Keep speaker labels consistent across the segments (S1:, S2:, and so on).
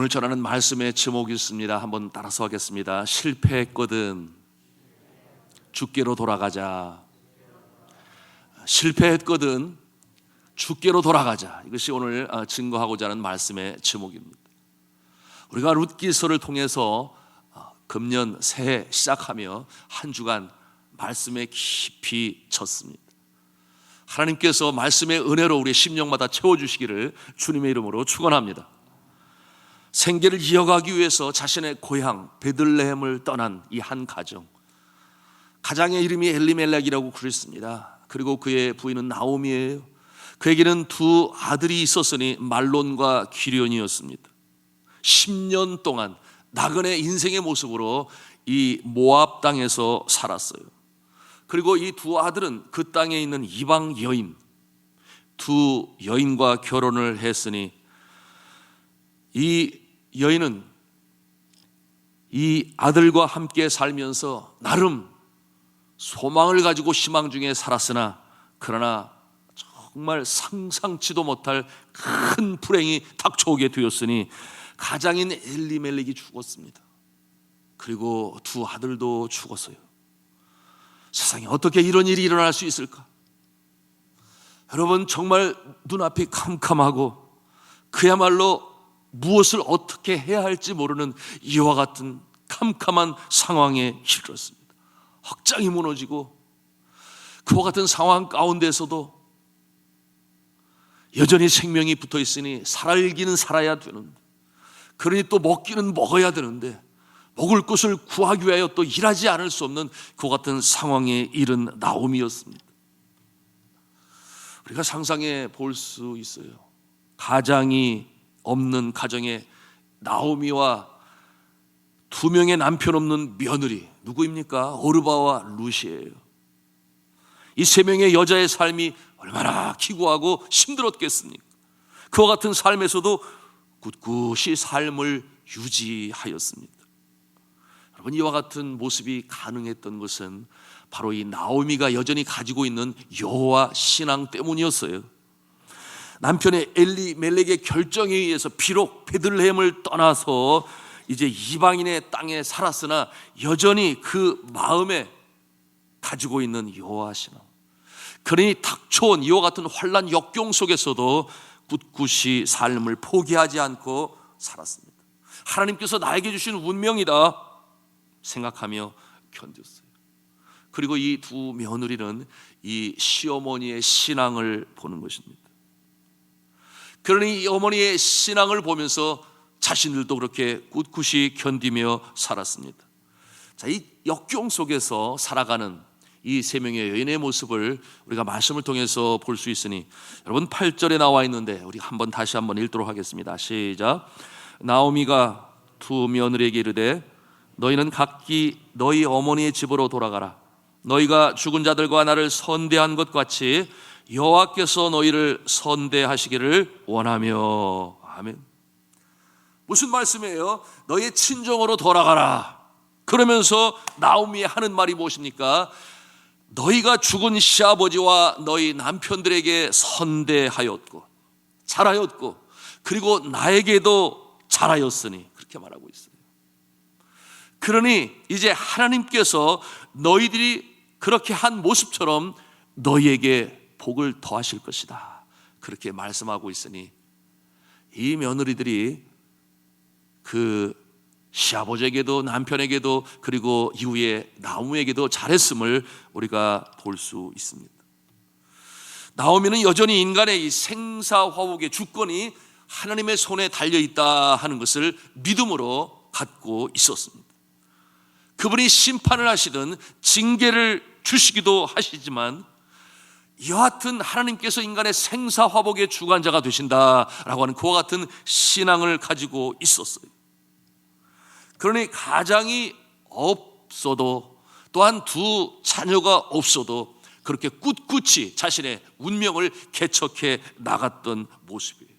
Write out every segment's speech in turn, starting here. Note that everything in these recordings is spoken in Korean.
S1: 오늘 전하는 말씀의 제목이 있습니다. 한번 따라서 하겠습니다. 실패했거든 주께로 돌아가자. 실패했거든 주께로 돌아가자. 이것이 오늘 증거하고자 하는 말씀의 제목입니다. 우리가 룻기서를 통해서 금년 새해 시작하며 한 주간 말씀에 깊이 졌습니다. 하나님께서 말씀의 은혜로 우리의 심령마다 채워주시기를 주님의 이름으로 축원합니다. 생계를 이어가기 위해서 자신의 고향 베들레헴을 떠난 이 한 가정, 가장의 이름이 엘리멜렉이라고 그랬습니다. 그리고 그의 부인은 나오미예요. 그에게는 두 아들이 있었으니 말론과 기련이었습니다. 10년 동안 나그네 인생의 모습으로 이 모압 땅에서 살았어요. 그리고 이 두 아들은 그 땅에 있는 이방 여인, 두 여인과 결혼을 했으니 이 여인은 이 아들과 함께 살면서 나름 소망을 가지고 희망 중에 살았으나, 그러나 정말 상상치도 못할 큰 불행이 닥쳐오게 되었으니 가장인 엘리멜렉이 죽었습니다. 그리고 두 아들도 죽었어요. 세상에 어떻게 이런 일이 일어날 수 있을까? 여러분, 정말 눈앞이 캄캄하고 그야말로 무엇을 어떻게 해야 할지 모르는 이와 같은 캄캄한 상황에 이르렀습니다. 확장이 무너지고 그와 같은 상황 가운데서도 여전히 생명이 붙어 있으니 살기는 살아야 되는데, 그러니 또 먹기는 먹어야 되는데 먹을 것을 구하기 위하여 또 일하지 않을 수 없는 그와 같은 상황에 이른 나오미였습니다. 우리가 상상해 볼 수 있어요. 가장이 없는 가정에 나오미와 두 명의 남편 없는 며느리, 누구입니까? 오르바와 룻이에요. 이 세 명의 여자의 삶이 얼마나 기구하고 힘들었겠습니까? 그와 같은 삶에서도 꿋꿋이 삶을 유지하였습니다. 여러분, 이와 같은 모습이 가능했던 것은 바로 이 나오미가 여전히 가지고 있는 여호와 신앙 때문이었어요. 남편의 엘리멜렉의 결정에 의해서 비록 베들레헴을 떠나서 이제 이방인의 땅에 살았으나 여전히 그 마음에 가지고 있는 여호와 신앙, 그러니 닥쳐온 이와 같은 환난 역경 속에서도 꿋꿋이 삶을 포기하지 않고 살았습니다. 하나님께서 나에게 주신 운명이다 생각하며 견뎠어요. 그리고 이 두 며느리는 이 시어머니의 신앙을 보는 것입니다. 그러니 이 어머니의 신앙을 보면서 자신들도 그렇게 꿋꿋이 견디며 살았습니다. 자, 이 역경 속에서 살아가는 이 세 명의 여인의 모습을 우리가 말씀을 통해서 볼 수 있으니, 여러분 8절에 나와 있는데 우리 다시 한번 읽도록 하겠습니다. 시작. 나오미가 두 며느리에게 이르되 너희는 각기 너희 어머니의 집으로 돌아가라. 너희가 죽은 자들과 나를 선대한 것 같이 여호와께서 너희를 선대하시기를 원하며. 아멘. 무슨 말씀이에요? 너희의 친정으로 돌아가라. 그러면서 나오미 하는 말이 무엇입니까? 너희가 죽은 시아버지와 너희 남편들에게 선대하였고 잘하였고 그리고 나에게도 잘하였으니, 그렇게 말하고 있어요. 그러니 이제 하나님께서 너희들이 그렇게 한 모습처럼 너희에게 복을 더하실 것이다, 그렇게 말씀하고 있으니 이 며느리들이 그 시아버지에게도 남편에게도 그리고 이후에 나오미에게도 잘했음을 우리가 볼 수 있습니다. 나오미는 여전히 인간의 이 생사화복의 주권이 하나님의 손에 달려있다 하는 것을 믿음으로 갖고 있었습니다. 그분이 심판을 하시든 징계를 주시기도 하시지만 여하튼 하나님께서 인간의 생사화복의 주관자가 되신다라고 하는 그와 같은 신앙을 가지고 있었어요. 그러니 가장이 없어도 또한 두 자녀가 없어도 그렇게 꿋꿋이 자신의 운명을 개척해 나갔던 모습이에요.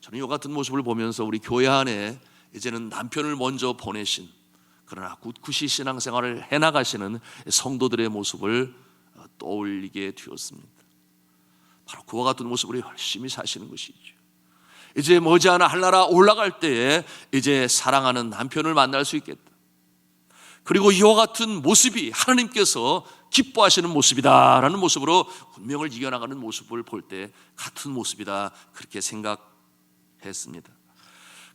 S1: 저는 이 같은 모습을 보면서 우리 교회 안에 이제는 남편을 먼저 보내신, 그러나 꿋꿋이 신앙생활을 해나가시는 성도들의 모습을 떠올리게 되었습니다. 바로 그와 같은 모습으로 열심히 사시는 것이죠. 이제 머지않아 하늘나라 올라갈 때에 이제 사랑하는 남편을 만날 수 있겠다. 그리고 이와 같은 모습이 하나님께서 기뻐하시는 모습이다라는 모습으로 운명을 이겨나가는 모습을 볼 때 같은 모습이다, 그렇게 생각했습니다.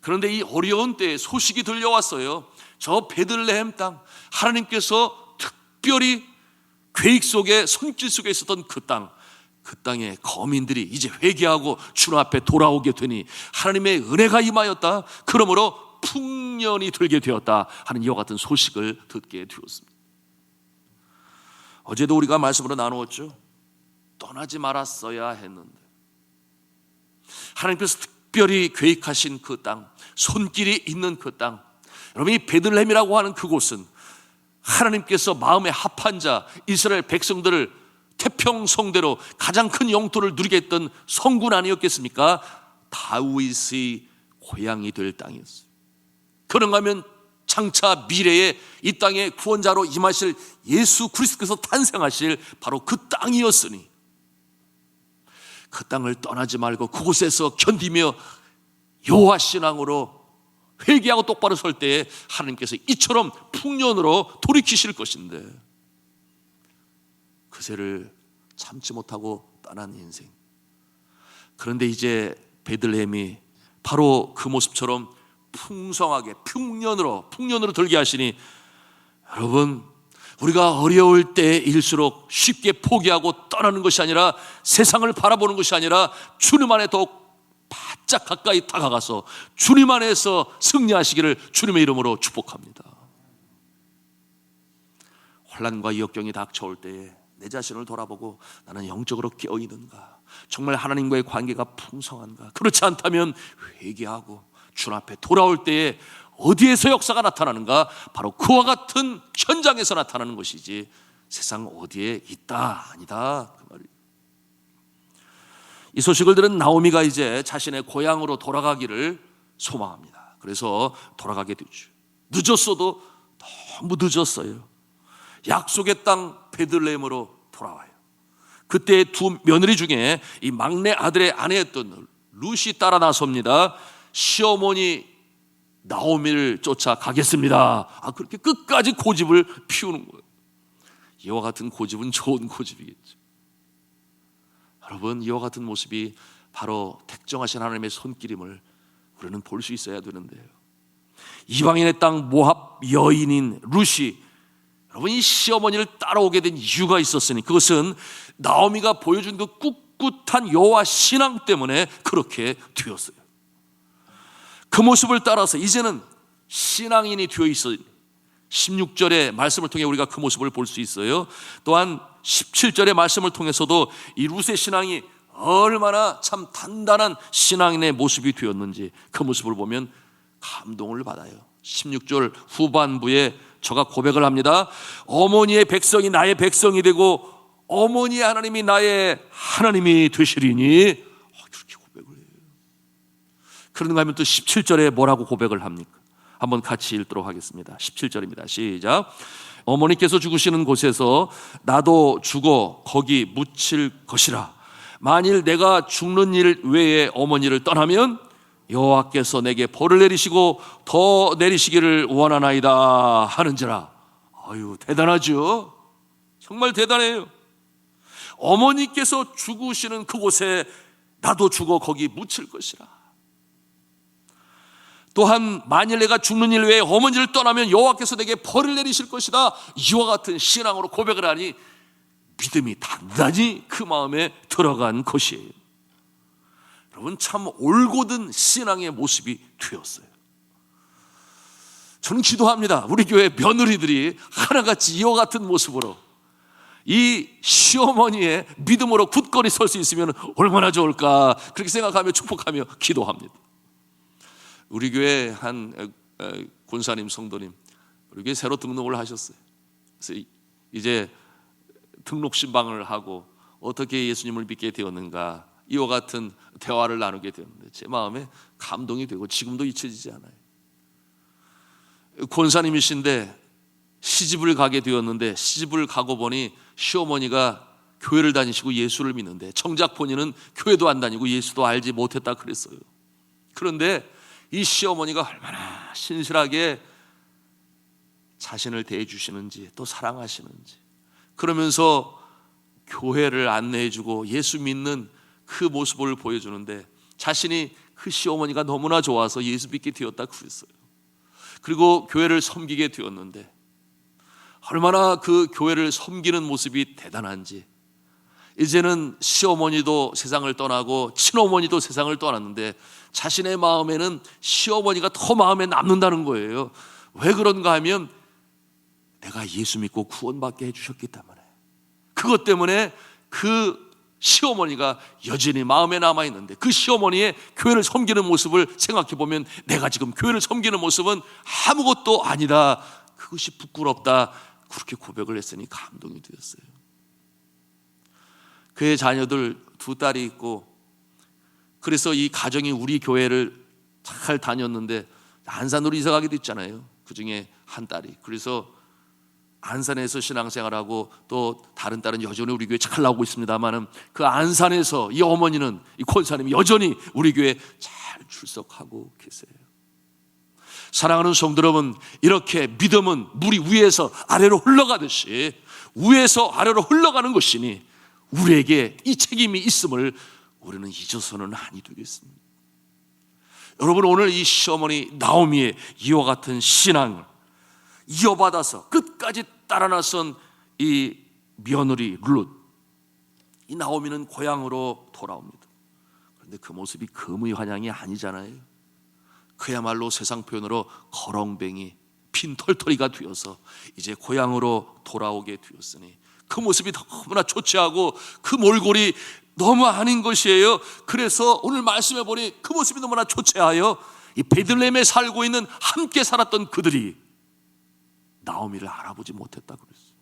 S1: 그런데 이 어려운 때에 소식이 들려왔어요. 저 베들레헴 땅, 하나님께서 특별히 계획 속에, 손길 속에 있었던 그 땅에 거민들이 이제 회개하고 주님 앞에 돌아오게 되니 하나님의 은혜가 임하였다. 그러므로 풍년이 들게 되었다 하는 이와 같은 소식을 듣게 되었습니다. 어제도 우리가 말씀으로 나누었죠. 떠나지 말았어야 했는데 하나님께서 특별히 계획하신 그 땅, 손길이 있는 그 땅, 여러분 이 베들레헴이라고 하는 그곳은 하나님께서 마음에 합한 자 이스라엘 백성들을 태평성대로 가장 큰 영토를 누리게 했던 성군 아니었겠습니까? 다윗의 고향이 될 땅이었어요. 그런가 하면 장차 미래에 이 땅의 구원자로 임하실 예수 그리스도께서 탄생하실 바로 그 땅이었으니 그 땅을 떠나지 말고 그곳에서 견디며 여호와 신앙으로 회개하고 똑바로 설 때에 하나님께서 이처럼 풍년으로 돌이키실 것인데 그새를 참지 못하고 떠난 인생. 그런데 이제 베들레헴이 바로 그 모습처럼 풍성하게 풍년으로 들게 하시니, 여러분 우리가 어려울 때일수록 쉽게 포기하고 떠나는 것이 아니라, 세상을 바라보는 것이 아니라 주님 안에 더욱 바짝 가까이 다가가서 주님 안에서 승리하시기를 주님의 이름으로 축복합니다. 환난과 역경이 닥쳐올 때에 내 자신을 돌아보고 나는 영적으로 깨어있는가, 정말 하나님과의 관계가 풍성한가, 그렇지 않다면 회개하고 주님 앞에 돌아올 때에 어디에서 역사가 나타나는가, 바로 그와 같은 현장에서 나타나는 것이지 세상 어디에 있다 아니다 그 말이에요. 이 소식을 들은 나오미가 이제 자신의 고향으로 돌아가기를 소망합니다. 그래서 돌아가게 되죠. 늦었어도 너무 늦었어요. 약속의 땅 베들레헴으로 돌아와요. 그때 두 며느리 중에 이 막내 아들의 아내였던 룻이 따라 나섭니다. 시어머니 나오미를 쫓아가겠습니다. 그렇게 끝까지 고집을 피우는 거예요. 이와 같은 고집은 좋은 고집이겠죠. 여러분, 이와 같은 모습이 바로 택정하신 하나님의 손길임을 우리는 볼 수 있어야 되는데요. 이방인의 땅 모압 여인인 룻이, 여러분, 이 시어머니를 따라오게 된 이유가 있었으니 그것은 나오미가 보여준 그 꿋꿋한 여호와 신앙 때문에 그렇게 되었어요. 그 모습을 따라서 이제는 신앙인이 되어 있어요. 16절의 말씀을 통해 우리가 그 모습을 볼 수 있어요. 또한 17절의 말씀을 통해서도 이 룻의 신앙이 얼마나 참 단단한 신앙인의 모습이 되었는지 그 모습을 보면 감동을 받아요. 16절 후반부에 저가 고백을 합니다. 어머니의 백성이 나의 백성이 되고 어머니의 하나님이 나의 하나님이 되시리니, 그렇게 고백을 해요. 그런가 하면 또 17절에 뭐라고 고백을 합니까? 한번 같이 읽도록 하겠습니다. 17절입니다. 시작. 어머니께서 죽으시는 곳에서 나도 죽어 거기 묻힐 것이라. 만일 내가 죽는 일 외에 어머니를 떠나면 여호와께서 내게 벌을 내리시고 더 내리시기를 원하나이다 하는지라. 대단하죠. 정말 대단해요. 어머니께서 죽으시는 그곳에 나도 죽어 거기 묻힐 것이라. 또한 만일 내가 죽는 일 외에 어머니를 떠나면 여호와께서 내게 벌을 내리실 것이다. 이와 같은 신앙으로 고백을 하니 믿음이 단단히 그 마음에 들어간 것이에요. 여러분, 참 올곧은 신앙의 모습이 되었어요. 저는 기도합니다. 우리 교회 며느리들이 하나같이 이와 같은 모습으로 이 시어머니의 믿음으로 굳건히 설 수 있으면 얼마나 좋을까, 그렇게 생각하며 축복하며 기도합니다. 우리 교회 한 권사님 성도님, 우리 교회 새로 등록을 하셨어요. 그래서 이제 등록 신방을 하고 어떻게 예수님을 믿게 되었는가, 이와 같은 대화를 나누게 되었는데 제 마음에 감동이 되고 지금도 잊혀지지 않아요. 권사님이신데 시집을 가게 되었는데, 시집을 가고 보니 시어머니가 교회를 다니시고 예수를 믿는데 정작 본인은 교회도 안 다니고 예수도 알지 못했다 그랬어요. 그런데 이 시어머니가 얼마나 신실하게 자신을 대해주시는지, 또 사랑하시는지, 그러면서 교회를 안내해주고 예수 믿는 그 모습을 보여주는데, 자신이 그 시어머니가 너무나 좋아서 예수 믿게 되었다 그랬어요. 그리고 교회를 섬기게 되었는데 얼마나 그 교회를 섬기는 모습이 대단한지, 이제는 시어머니도 세상을 떠나고 친어머니도 세상을 떠났는데 자신의 마음에는 시어머니가 더 마음에 남는다는 거예요. 왜 그런가 하면 내가 예수 믿고 구원받게 해주셨기 때문에, 그것 때문에 그 시어머니가 여전히 마음에 남아있는데, 그 시어머니의 교회를 섬기는 모습을 생각해보면 내가 지금 교회를 섬기는 모습은 아무것도 아니다, 그것이 부끄럽다, 그렇게 고백을 했으니 감동이 되었어요. 그의 자녀들 2딸이 있고, 그래서 이 가정이 우리 교회를 잘 다녔는데 안산으로 이사 가게 됐잖아요. 그 중에 한 딸이. 그래서 안산에서 신앙생활하고 또 다른 딸은 여전히 우리 교회 잘 나오고 있습니다만은, 그 안산에서 이 어머니는, 이 권사님이 여전히 우리 교회 잘 출석하고 계세요. 사랑하는 성도 여러분, 이렇게 믿음은 물이 위에서 아래로 흘러가듯이 위에서 아래로 흘러가는 것이니 우리에게 이 책임이 있음을 우리는 잊어서는 아니 되겠습니다. 여러분, 오늘 이 시어머니 나오미의 이와 같은 신앙을 이어받아서 끝까지 따라 나선 이 며느리 룻, 이 나오미는 고향으로 돌아옵니다. 그런데 그 모습이 금의 환양이 아니잖아요. 그야말로 세상 표현으로 거렁뱅이, 빈털터리가 되어서 이제 고향으로 돌아오게 되었으니 그 모습이 너무나 초췌하고 그 몰골이 너무 아닌 것이에요. 그래서 오늘 말씀해 보니 그 모습이 너무나 초췌하여 이 베들레헴에 살고 있는 함께 살았던 그들이 나오미를 알아보지 못했다 그랬어요.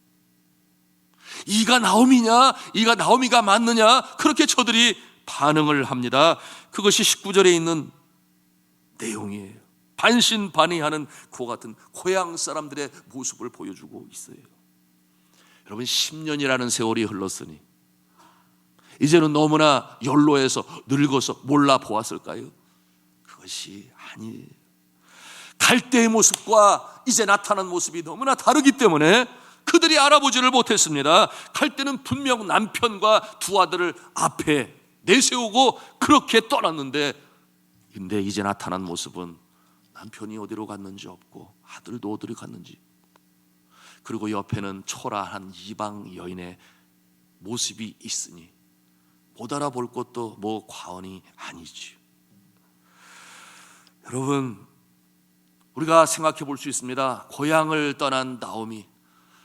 S1: 이가 나오미냐, 이가 나오미가 맞느냐, 그렇게 저들이 반응을 합니다. 그것이 19절에 있는 내용이에요. 반신반의하는 그와 같은 고향 사람들의 모습을 보여주고 있어요. 여러분, 10년이라는 세월이 흘렀으니 이제는 너무나 연로해서 늙어서 몰라 보았을까요? 그것이 아니에요. 갈 때의 모습과 이제 나타난 모습이 너무나 다르기 때문에 그들이 알아보지를 못했습니다. 갈 때는 분명 남편과 2 아들을 앞에 내세우고 그렇게 떠났는데, 근데 이제 나타난 모습은 남편이 어디로 갔는지 없고 아들도 어디로 갔는지, 그리고 옆에는 초라한 이방 여인의 모습이 있으니 못 알아볼 것도 뭐 과언이 아니지요. 여러분, 우리가 생각해 볼 수 있습니다. 고향을 떠난 나오미,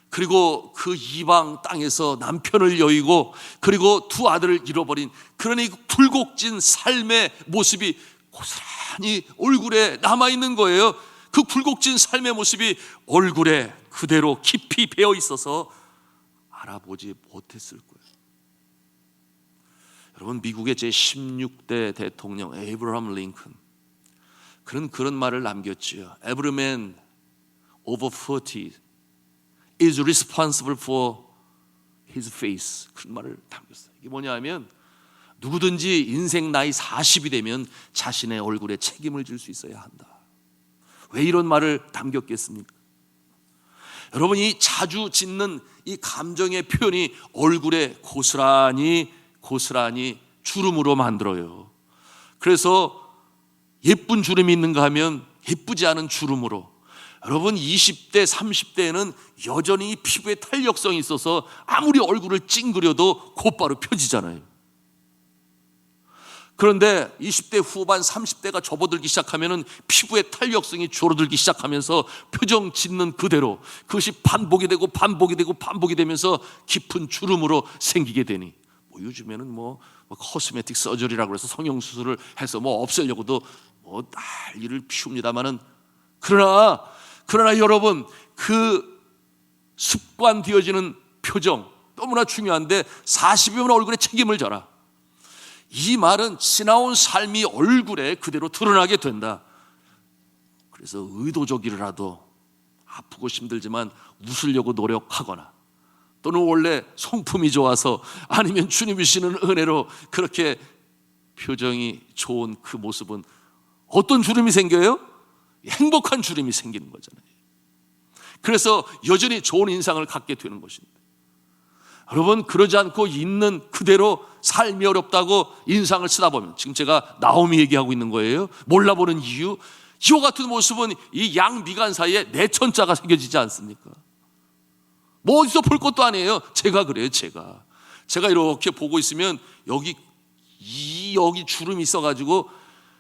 S1: 그리고 그 이방 땅에서 남편을 여의고 그리고 2 아들을 잃어버린, 그러니 굴곡진 삶의 모습이 고스란히 얼굴에 남아있는 거예요. 그 굴곡진 삶의 모습이 얼굴에 그대로 깊이 배어 있어서 알아보지 못했을 거예요. 여러분, 미국의 제16대 대통령 에이브러함 링컨, 그런 말을 남겼지요. Every man over 40 is responsible for his face. 그런 말을 남겼어요. 이게 뭐냐면 누구든지 인생 나이 40이 되면 자신의 얼굴에 책임을 질 수 있어야 한다. 왜 이런 말을 남겼겠습니까? 여러분이 자주 짓는 이 감정의 표현이 얼굴에 고스란히 주름으로 만들어요. 그래서 예쁜 주름이 있는가 하면 예쁘지 않은 주름으로, 여러분 20대 30대에는 여전히 피부에 탄력성이 있어서 아무리 얼굴을 찡그려도 곧바로 펴지잖아요. 그런데 20대 후반 30대가 접어들기 시작하면 피부의 탄력성이 줄어들기 시작하면서 표정 짓는 그대로 그것이 반복이 되면서 깊은 주름으로 생기게 되니, 뭐 요즘에는 뭐 코스메틱 서저리라고 해서 성형수술을 해서 뭐 없애려고도 뭐 난리를 피웁니다만은, 그러나 여러분, 그 습관되어지는 표정 너무나 중요한데 40이면 얼굴에 책임을 져라. 이 말은 지나온 삶이 얼굴에 그대로 드러나게 된다. 그래서 의도적이라도 아프고 힘들지만 웃으려고 노력하거나, 또는 원래 성품이 좋아서 아니면 주님이 주시는 은혜로 그렇게 표정이 좋은 그 모습은 어떤 주름이 생겨요? 행복한 주름이 생기는 거잖아요. 그래서 여전히 좋은 인상을 갖게 되는 것입니다. 여러분, 그러지 않고 있는 그대로 삶이 어렵다고 인상을 쓰다 보면, 지금 제가 나오미 얘기하고 있는 거예요. 몰라보는 이유, 이와 같은 모습은 이 양미간 사이에 내천자가 새겨지지 않습니까? 뭐 어디서 볼 것도 아니에요. 제가 그래요. 제가 이렇게 보고 있으면 여기 주름이 있어가지고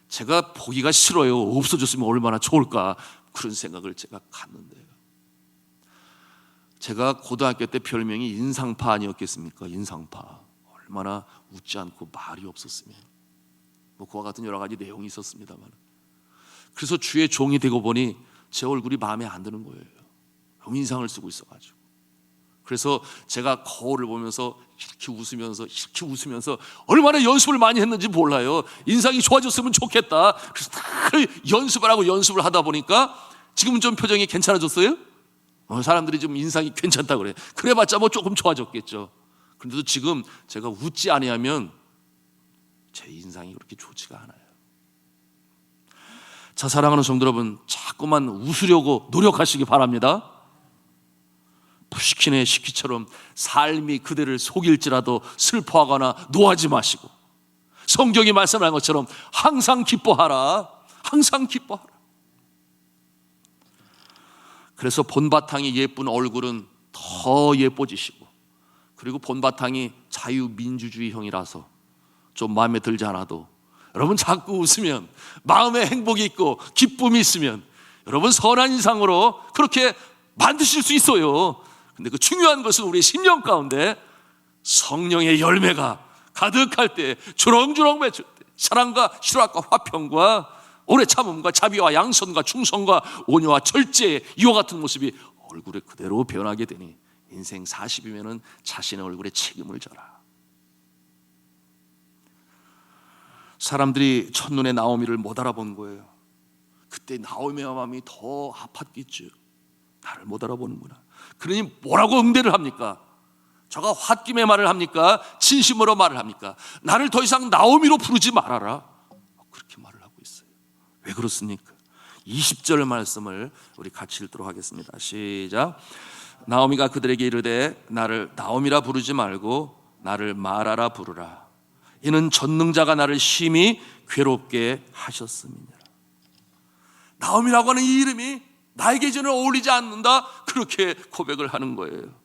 S1: 제가 보기가 싫어요. 없어졌으면 얼마나 좋을까, 그런 생각을 제가 갖는데요. 제가 고등학교 때 별명이 인상파 아니었겠습니까? 인상파. 얼마나 웃지 않고 말이 없었으면. 뭐 그와 같은 여러 가지 내용이 있었습니다만, 그래서 주의 종이 되고 보니 제 얼굴이 마음에 안 드는 거예요. 너무 인상을 쓰고 있어가지고. 그래서 제가 거울을 보면서 이렇게 웃으면서 얼마나 연습을 많이 했는지 몰라요. 인상이 좋아졌으면 좋겠다. 그래서 다 연습을 하다 보니까 지금은 좀 표정이 괜찮아졌어요. 사람들이 좀 인상이 괜찮다 그래. 그래봤자 뭐 조금 좋아졌겠죠. 그런데도 지금 제가 웃지 아니하면 제 인상이 그렇게 좋지가 않아요. 자, 사랑하는 성도 여러분, 자꾸만 웃으려고 노력하시기 바랍니다. 푸시킨의 시키처럼 삶이 그대를 속일지라도 슬퍼하거나 노하지 마시고, 성경이 말씀하는 것처럼 항상 기뻐하라. 항상 기뻐하라. 그래서 본바탕이 예쁜 얼굴은 더 예뻐지시고, 그리고 본바탕이 자유민주주의형이라서 좀 마음에 들지 않아도 여러분 자꾸 웃으면, 마음에 행복이 있고 기쁨이 있으면 여러분 선한 인상으로 그렇게 만드실 수 있어요. 근데 그 중요한 것은 우리의 심령 가운데 성령의 열매가 가득할 때, 주렁주렁 맺을 때, 사랑과 실화과 화평과 오래 참음과 자비와 양선과 충성과 온유와 절제, 이와 같은 모습이 얼굴에 그대로 변하게 되니 인생 40이면은 자신의 얼굴에 책임을 져라. 사람들이 첫눈에 나오미를 못 알아본 거예요. 그때 나오미의 마음이 더 아팠겠죠. 나를 못 알아보는구나. 그러니 뭐라고 응대를 합니까? 저가 홧김에 말을 합니까? 진심으로 말을 합니까? 나를 더 이상 나오미로 부르지 말아라. 그렇게 말을 하고 있어요. 왜 그렇습니까? 20절 말씀을 우리 같이 읽도록 하겠습니다. 시작. 나오미가 그들에게 이르되 나를 나오미라 부르지 말고 나를 마라라 부르라. 이는 전능자가 나를 심히 괴롭게 하셨음이니라. 나오미라고 하는 이 이름이 나에게 이제는 어울리지 않는다, 그렇게 고백을 하는 거예요.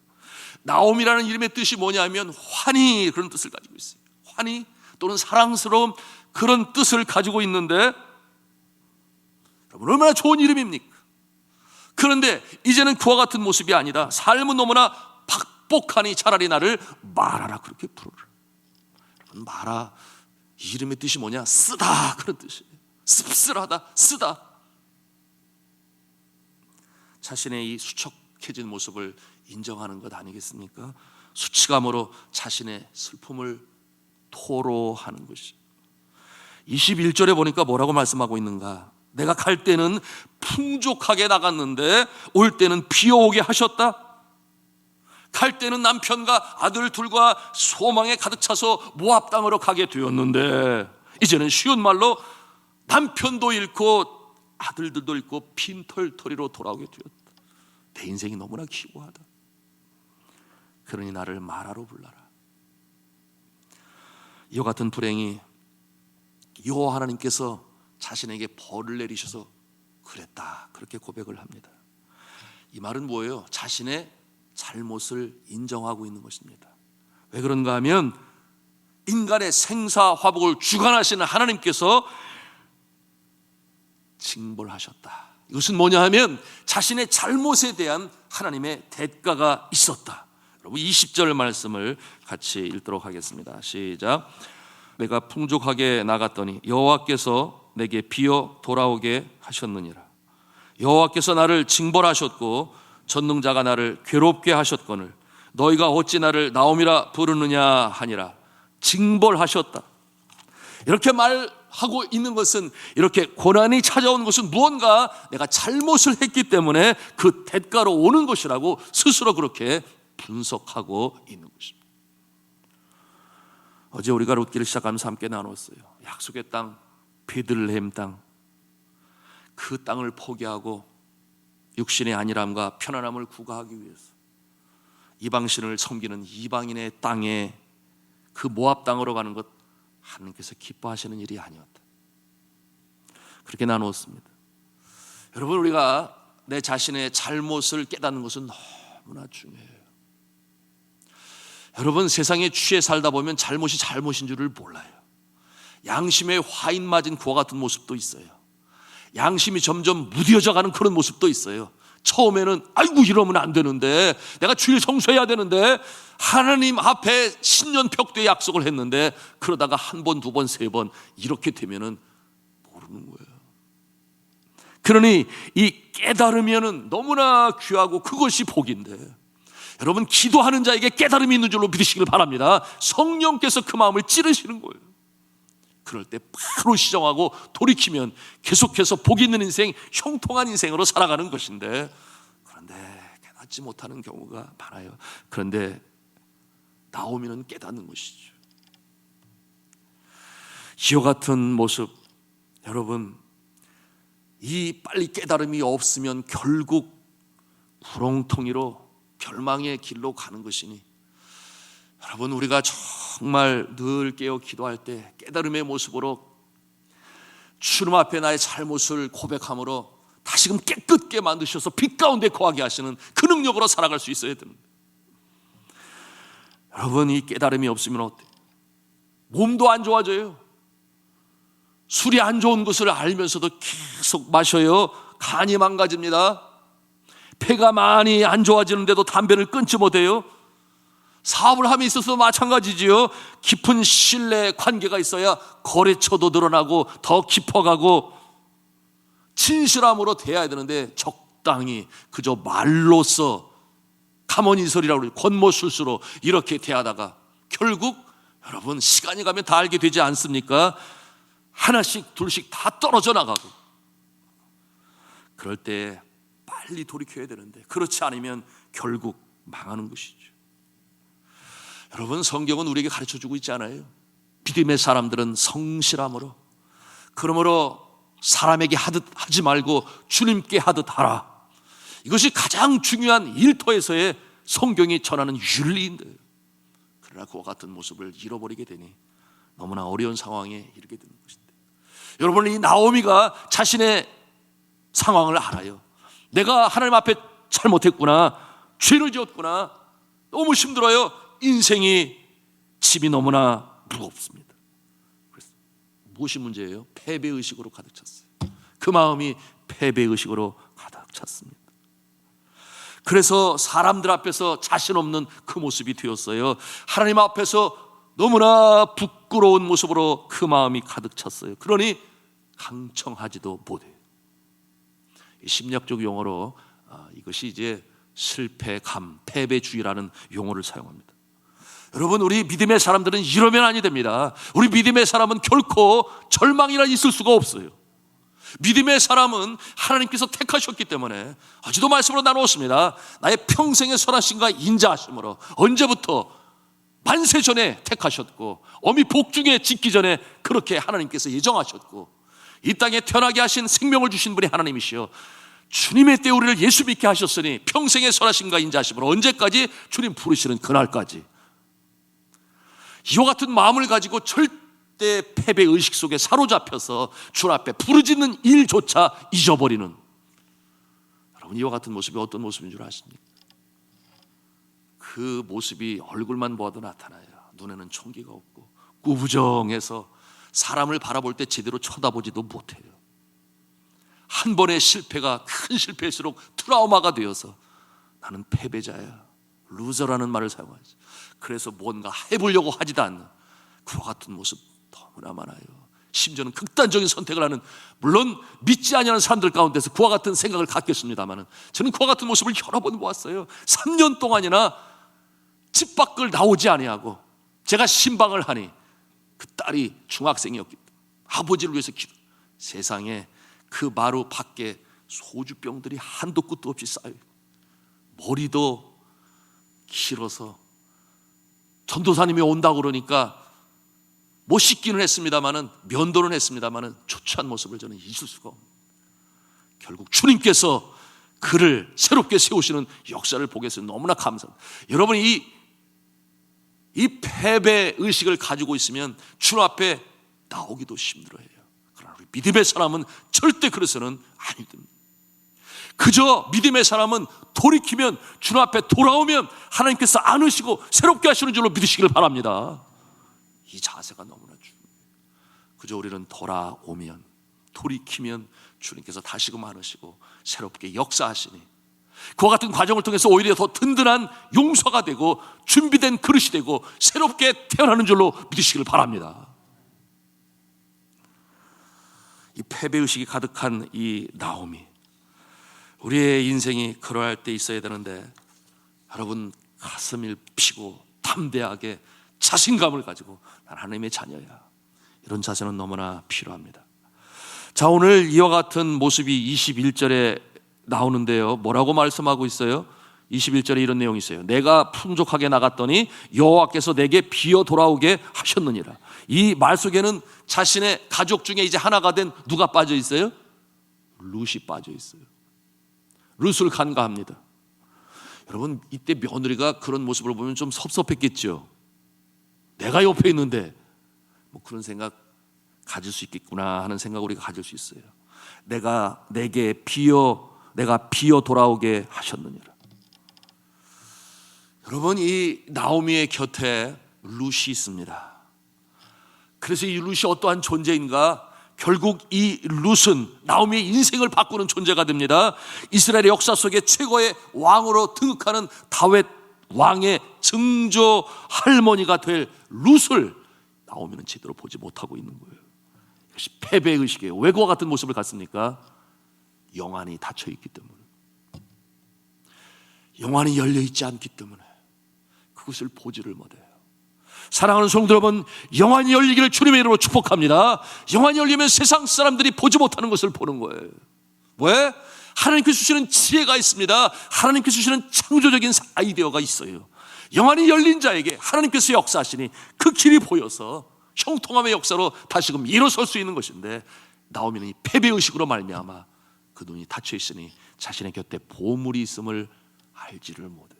S1: 나오미라는 이름의 뜻이 뭐냐면 환희, 그런 뜻을 가지고 있어요. 환희 또는 사랑스러움, 그런 뜻을 가지고 있는데, 여러분 얼마나 좋은 이름입니까? 그런데 이제는 그와 같은 모습이 아니다. 삶은 너무나 팍복하니 차라리 나를 마라라, 그렇게 부르라. 여러분, 마라, 이 이름의 뜻이 뭐냐? 쓰다, 그런 뜻이에요. 씁쓸하다, 쓰다. 자신의 이 수척해진 모습을 인정하는 것 아니겠습니까? 수치감으로 자신의 슬픔을 토로하는 것이. 21절에 보니까 뭐라고 말씀하고 있는가? 내가 갈 때는 풍족하게 나갔는데 올 때는 비어오게 하셨다. 갈 때는 남편과 아들 둘과 소망에 가득 차서 모압 땅으로 가게 되었는데, 이제는 쉬운 말로 남편도 잃고 아들들도 잃고 빈털터리로 돌아오게 되었다. 내 인생이 너무나 기고하다. 그러니 나를 마라로 불러라. 이와 같은 불행이 여호와 하나님께서 자신에게 벌을 내리셔서 그랬다, 그렇게 고백을 합니다. 이 말은 뭐예요? 자신의 잘못을 인정하고 있는 것입니다. 왜 그런가 하면 인간의 생사화복을 주관하시는 하나님께서 징벌하셨다. 이것은 뭐냐 하면 자신의 잘못에 대한 하나님의 대가가 있었다. 여러분 20절 말씀을 같이 읽도록 하겠습니다. 시작. 내가 풍족하게 나갔더니 여호와께서 내게 비어 돌아오게 하셨느니라. 여호와께서 나를 징벌하셨고 전능자가 나를 괴롭게 하셨거늘 너희가 어찌 나를 나오미라 부르느냐 하니라. 징벌하셨다. 이렇게 말하고 있는 것은, 이렇게 고난이 찾아온 것은 무언가 내가 잘못을 했기 때문에 그 대가로 오는 것이라고 스스로 그렇게 분석하고 있는 것입니다. 어제 우리가 룻기를 시작하면서 함께 나눴어요. 약속의 땅, 베들레헴 땅, 그 땅을 포기하고 육신의 안일함과 편안함을 구가하기 위해서 이방신을 섬기는 이방인의 땅에 그 모압 땅으로 가는 것 하나님께서 기뻐하시는 일이 아니었다. 그렇게 나누었습니다. 여러분, 우리가 내 자신의 잘못을 깨닫는 것은 너무나 중요해요. 여러분, 세상에 취해 살다 보면 잘못이 잘못인 줄을 몰라요. 양심에 화인 맞은 그와 같은 모습도 있어요. 양심이 점점 무뎌져가는 그런 모습도 있어요. 처음에는 아이고 이러면 안 되는데, 내가 주일 성수해야 되는데, 하나님 앞에 신년벽도의 약속을 했는데, 그러다가 한 번, 두 번, 세 번 이렇게 되면은 모르는 거예요. 그러니 이 깨달으면은 너무나 귀하고 그것이 복인데, 여러분, 기도하는 자에게 깨달음이 있는 줄로 믿으시길 바랍니다. 성령께서 그 마음을 찌르시는 거예요. 그럴 때 바로 시정하고 돌이키면 계속해서 복 있는 인생, 형통한 인생으로 살아가는 것인데, 그런데 깨닫지 못하는 경우가 많아요. 그런데 나오미는 깨닫는 것이죠. 이와 같은 모습, 여러분, 이 빨리 깨달음이 없으면 결국 구렁텅이로 절망의 길로 가는 것이니, 여러분, 우리가 정말 늘 깨어 기도할 때 깨달음의 모습으로 주님 앞에 나의 잘못을 고백함으로 다시금 깨끗게 만드셔서 빛 가운데 거하게 하시는 그 능력으로 살아갈 수 있어야 됩니다. 여러분, 이 깨달음이 없으면 어때요? 몸도 안 좋아져요. 술이 안 좋은 것을 알면서도 계속 마셔요. 간이 망가집니다. 폐가 많이 안 좋아지는데도 담배를 끊지 못해요. 사업을 함에 있어서 마찬가지지요. 깊은 신뢰 관계가 있어야 거래처도 늘어나고 더 깊어가고 진실함으로 대해야 되는데, 적당히 그저 말로써 가모니설이라고 그러죠. 권모술수로 이렇게 대하다가 결국 여러분, 시간이 가면 다 알게 되지 않습니까? 하나씩 둘씩 다 떨어져 나가고, 그럴 때 빨리 돌이켜야 되는데, 그렇지 않으면 결국 망하는 것이죠. 여러분, 성경은 우리에게 가르쳐주고 있지 않아요? 믿음의 사람들은 성실함으로, 그러므로 사람에게 하듯 하지 말고 주님께 하듯 하라. 이것이 가장 중요한 일터에서의 성경이 전하는 윤리인데, 그러나 그와 같은 모습을 잃어버리게 되니 너무나 어려운 상황에 이르게 되는 것인데, 여러분, 이 나오미가 자신의 상황을 알아요. 내가 하나님 앞에 잘못했구나, 죄를 지었구나, 너무 힘들어요. 인생이 짐이 너무나 무겁습니다. 그래서 무엇이 문제예요? 패배의식으로 가득 찼어요. 그 마음이 패배의식으로 가득 찼습니다. 그래서 사람들 앞에서 자신 없는 그 모습이 되었어요. 하나님 앞에서 너무나 부끄러운 모습으로 그 마음이 가득 찼어요. 그러니 강청하지도 못해요. 심리학적 용어로 이것이 이제 실패감, 패배주의라는 용어를 사용합니다. 여러분, 우리 믿음의 사람들은 이러면 아니 됩니다. 우리 믿음의 사람은 결코 절망이라 있을 수가 없어요. 믿음의 사람은 하나님께서 택하셨기 때문에, 아직도 말씀으로 나누었습니다. 나의 평생의 선하심과 인자하심으로, 언제부터? 만세 전에 택하셨고, 어미 복중에 짓기 전에 그렇게 하나님께서 예정하셨고, 이 땅에 태어나게 하신 생명을 주신 분이 하나님이시여, 주님의 때 우리를 예수 믿게 하셨으니 평생의 선하심과 인자하심으로 언제까지? 주님 부르시는 그날까지. 이와 같은 마음을 가지고 절대 패배의식 속에 사로잡혀서 주 앞에 부르짖는 일조차 잊어버리는, 여러분, 이와 같은 모습이 어떤 모습인 줄 아십니까? 그 모습이 얼굴만 보아도 나타나요. 눈에는 총기가 없고 꾸부정해서 사람을 바라볼 때 제대로 쳐다보지도 못해요. 한 번의 실패가 큰 실패일수록 트라우마가 되어서 나는 패배자야, 루저라는 말을 사용하죠. 그래서 뭔가 해보려고 하지도 않는 그와 같은 모습 너무나 많아요. 심지어는 극단적인 선택을 하는, 물론 믿지 아니하는 사람들 가운데서 그와 같은 생각을 갖겠습니다만, 저는 그와 같은 모습을 여러 번 보았어요. 3년 동안이나 집 밖을 나오지 아니하고, 제가 신방을 하니 그 딸이 중학생이었기 때문에 아버지를 위해서 기도, 세상에 그 마루 밖에 소주병들이 한도 끝도 없이 쌓여요. 머리도 길어서 전도사님이 온다고 그러니까 못 씻기는 했습니다마는, 면도는 했습니다마는, 초췌한 모습을 저는 잊을 수가 없습니다. 결국 주님께서 그를 새롭게 세우시는 역사를 보게 해서 너무나 감사합니다. 여러분이 이 패배 의식을 가지고 있으면 주님 앞에 나오기도 힘들어해요. 그러나 우리 믿음의 사람은 절대 그래서는 아니 됩니다. 그저 믿음의 사람은 돌이키면, 주님 앞에 돌아오면 하나님께서 안으시고 새롭게 하시는 줄로 믿으시길 바랍니다. 이 자세가 너무나 중요해요. 그저 우리는 돌아오면, 돌이키면 주님께서 다시금 안으시고 새롭게 역사하시니, 그와 같은 과정을 통해서 오히려 더 든든한 용서가 되고 준비된 그릇이 되고 새롭게 태어나는 줄로 믿으시길 바랍니다. 이 패배의식이 가득한 이 나오미, 우리의 인생이 그러할 때 있어야 되는데, 여러분 가슴을 피고 담대하게 자신감을 가지고 난 하나님의 자녀야, 이런 자세는 너무나 필요합니다. 자, 오늘 이와 같은 모습이 21절에 나오는데요, 뭐라고 말씀하고 있어요? 21절에 이런 내용이 있어요. 내가 풍족하게 나갔더니 여호와께서 내게 비어 돌아오게 하셨느니라. 이 말 속에는 자신의 가족 중에 이제 하나가 된 누가 빠져 있어요? 룻이 빠져 있어요. 룻을 간과합니다. 여러분, 이때 며느리가 그런 모습을 보면 좀 섭섭했겠죠. 내가 옆에 있는데 뭐 그런 생각 가질 수 있겠구나 하는 생각 우리가 가질 수 있어요. 내가 비어 돌아오게 하셨느니라. 여러분, 이 나오미의 곁에 룻이 있습니다. 그래서 이 룻이 어떠한 존재인가? 결국 이 룻은 나오미의 인생을 바꾸는 존재가 됩니다. 이스라엘의 역사 속에 최고의 왕으로 등극하는 다윗 왕의 증조 할머니가 될 룻을 나오미는 제대로 보지 못하고 있는 거예요. 이것이 패배의식이에요. 왜 그와 같은 모습을 갖습니까? 영안이 닫혀있기 때문에, 영안이 열려있지 않기 때문에 그것을 보지를 못해요. 사랑하는 성도 여러분, 영안이 열리기를 주님의 이름으로 축복합니다. 영안이 열리면 세상 사람들이 보지 못하는 것을 보는 거예요. 왜? 하나님께서 주시는 지혜가 있습니다. 하나님께서 주시는 창조적인 아이디어가 있어요. 영안이 열린 자에게 하나님께서 역사하시니 그 길이 보여서 형통함의 역사로 다시금 일어설 수 있는 것인데, 나오미는 이 패배의식으로 말미암아 그 눈이 닫혀 있으니 자신의 곁에 보물이 있음을 알지를 못해.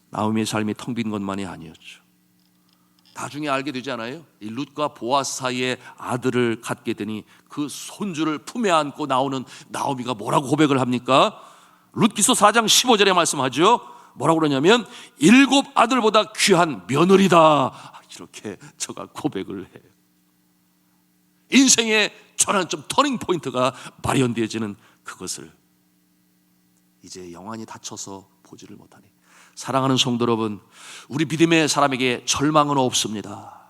S1: 나오미의 삶이 텅 빈 것만이 아니었죠. 나중에 알게 되지 않아요? 이 룻과 보아스 사이에 아들을 갖게 되니 그 손주를 품에 안고 나오는 나오미가 뭐라고 고백을 합니까? 룻기서 4장 15절에 말씀하죠. 뭐라고 그러냐면 7 아들보다 귀한 며느리다, 이렇게 저가 고백을 해요. 인생의 전환점, 터닝 포인트가 마련되어지는 그것을 이제 영안이 닫혀서 보지를 못하니, 사랑하는 성도 여러분, 우리 믿음의 사람에게 절망은 없습니다.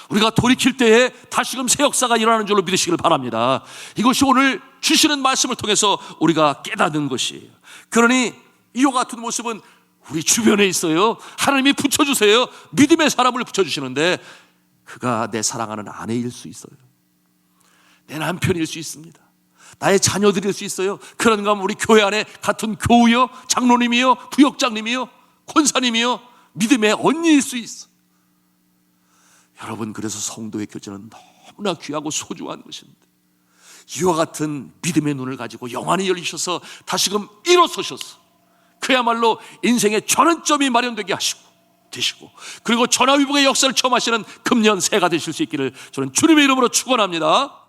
S1: 우리가 돌이킬 때에 다시금 새 역사가 일어나는 줄로 믿으시길 바랍니다. 이것이 오늘 주시는 말씀을 통해서 우리가 깨닫는 것이에요. 그러니 이와 같은 모습은 우리 주변에 있어요. 하나님이 붙여주세요. 믿음의 사람을 붙여주시는데, 그가 내 사랑하는 아내일 수 있어요. 내 남편일 수 있습니다. 나의 자녀들일 수 있어요. 그런가 하면 우리 교회 안에 같은 교우요, 장로님이요, 부역장님이요, 권사님이요, 믿음의 언니일 수 있어. 여러분, 그래서 성도의 교제는 너무나 귀하고 소중한 것입니다. 이와 같은 믿음의 눈을 가지고 영안이 열리셔서 다시금 일어서셔서 그야말로 인생의 전환점이 마련되게 되시고, 그리고 전화위복의 역사를 처음 하시는 금년 새해가 되실 수 있기를 저는 주님의 이름으로 축원합니다.